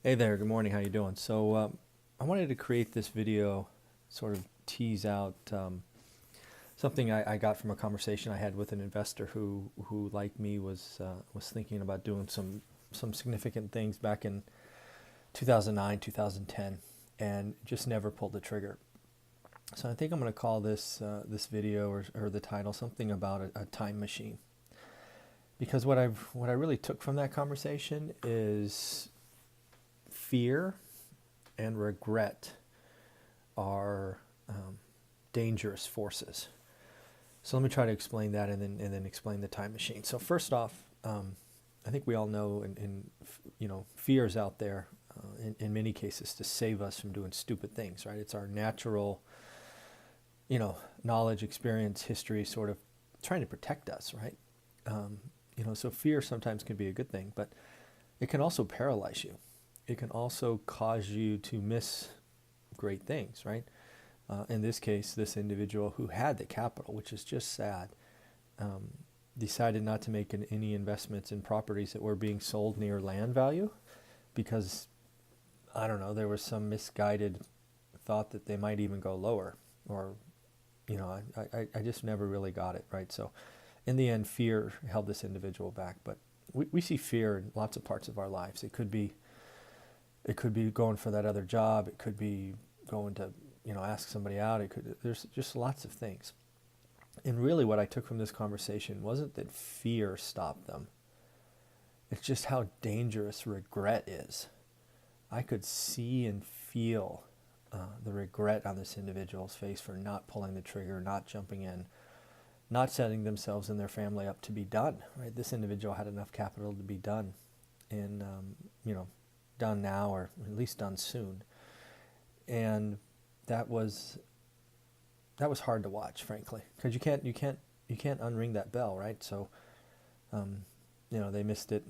Hey there, good morning, how you doing? I wanted to create this video, sort of tease out something I got from a conversation I had with an investor who like me, was thinking about doing some significant things back in 2009, 2010, and just never pulled the trigger. So I think I'm going to call this video or the title something about a time machine. Because what I really took from that conversation is fear and regret are dangerous forces. So let me try to explain that and then explain the time machine. So first off, I think we all know, fear is out there in many cases to save us from doing stupid things, right? It's our natural, knowledge, experience, history, sort of trying to protect us, right? So fear sometimes can be a good thing, but it can also paralyze you. It can also cause you to miss great things, right? In this case, this individual who had the capital, which is just sad, decided not to make any investments in properties that were being sold near land value because, I don't know, there was some misguided thought that they might even go lower, or, I just never really got it, right? So in the end, fear held this individual back. But we see fear in lots of parts of our lives. It could be going for that other job. It could be going to, ask somebody out. There's just lots of things. And really what I took from this conversation wasn't that fear stopped them. It's just how dangerous regret is. I could see and feel the regret on this individual's face for not pulling the trigger, not jumping in, not setting themselves and their family up to be done, right? This individual had enough capital to be done and, done now, or at least done soon. And that was hard to watch, frankly, because you can't unring that bell, right? So they missed it.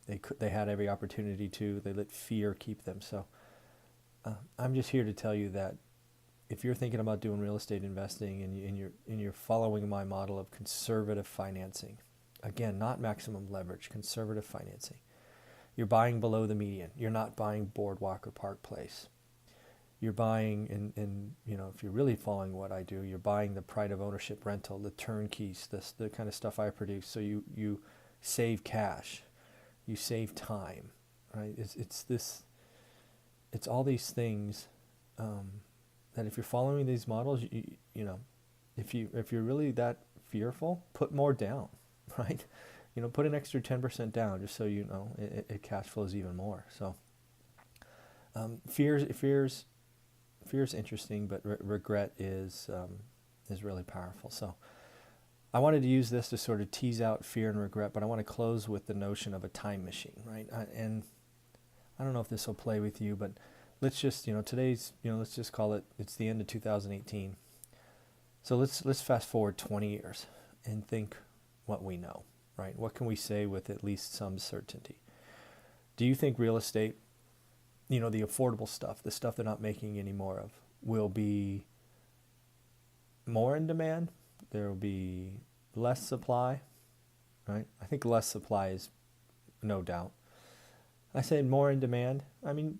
They had every opportunity to. They let fear keep them. So I'm just here to tell you that if you're thinking about doing real estate investing and you're following my model of conservative financing, again, not maximum leverage, conservative financing, you're buying below the median. You're not buying Boardwalk or Park Place. You're buying, if you're really following what I do, you're buying the pride of ownership rental, the turnkeys, the kind of stuff I produce. So you save cash, you save time, right? It's all these things that if you're following these models, if you're really that fearful, put more down, right? Put an extra 10% down just so it cash flows even more. So fear's interesting, but regret is really powerful. So I wanted to use this to sort of tease out fear and regret, but I want to close with the notion of a time machine, right? And I don't know if this will play with you, but let's just let's just call it's the end of 2018. So let's fast forward 20 years and think what we know. Right? What can we say with at least some certainty? Do you think real estate, the affordable stuff, the stuff they're not making any more of, will be more in demand? There will be less supply, right? I think less supply is no doubt. I said more in demand. I mean,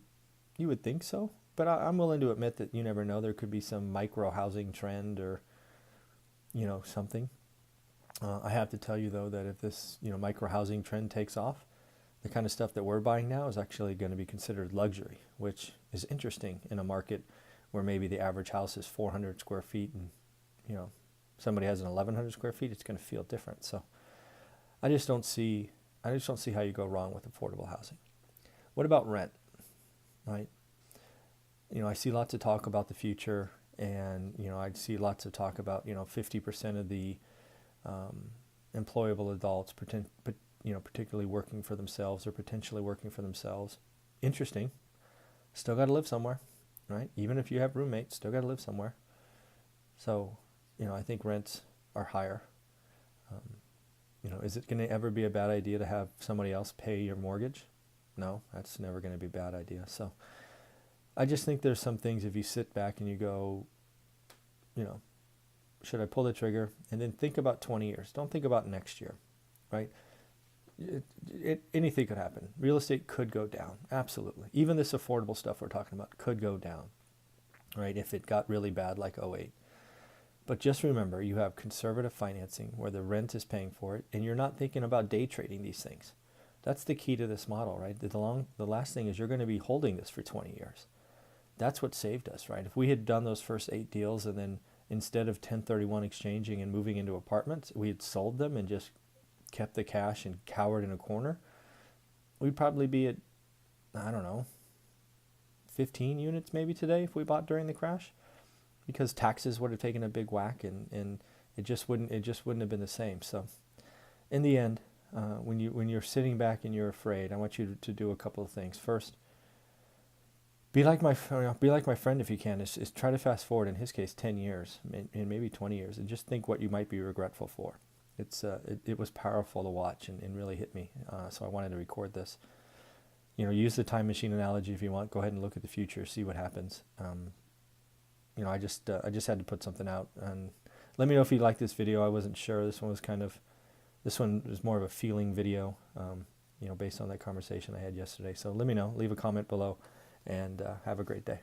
you would think so, but I'm willing to admit that you never know. There could be some micro housing trend or, something. I have to tell you, though, that if this micro housing trend takes off, the kind of stuff that we're buying now is actually going to be considered luxury, which is interesting in a market where maybe the average house is 400 square feet and somebody has an 1,100 square feet. It's going to feel different. So I just don't see how you go wrong with affordable housing. What about rent, right? I see lots of talk about the future, and I see lots of talk about 50% of the employable adults, particularly working for themselves or potentially working for themselves. Interesting. Still got to live somewhere, right? Even if you have roommates, still got to live somewhere. So, I think rents are higher. Is it going to ever be a bad idea to have somebody else pay your mortgage? No, that's never going to be a bad idea. So I just think there's some things, if you sit back and you go, should I pull the trigger? And then think about 20 years. Don't think about next year, right? Anything could happen. Real estate could go down, absolutely. Even this affordable stuff we're talking about could go down, right? If it got really bad like '08. But just remember, you have conservative financing where the rent is paying for it, and you're not thinking about day trading these things. That's the key to this model, right? The last thing is you're going to be holding this for 20 years. That's what saved us, right? If we had done those first 8 deals and then instead of 1031 exchanging and moving into apartments, we had sold them and just kept the cash and cowered in a corner, we'd probably be at, I don't know, 15 units maybe today if we bought during the crash, because taxes would have taken a big whack and it just wouldn't have been the same. So in the end, when you're sitting back and you're afraid, I want you to do a couple of things. First, be like my friend if you can. Is try to fast forward, in his case, 10 years and maybe 20 years, and just think what you might be regretful for. It was powerful to watch and really hit me. So I wanted to record this. Use the time machine analogy if you want. Go ahead and look at the future, see what happens. I just had to put something out, and let me know if you like this video. I wasn't sure. This one was more of a feeling video, based on that conversation I had yesterday. So let me know. Leave a comment below, and have a great day.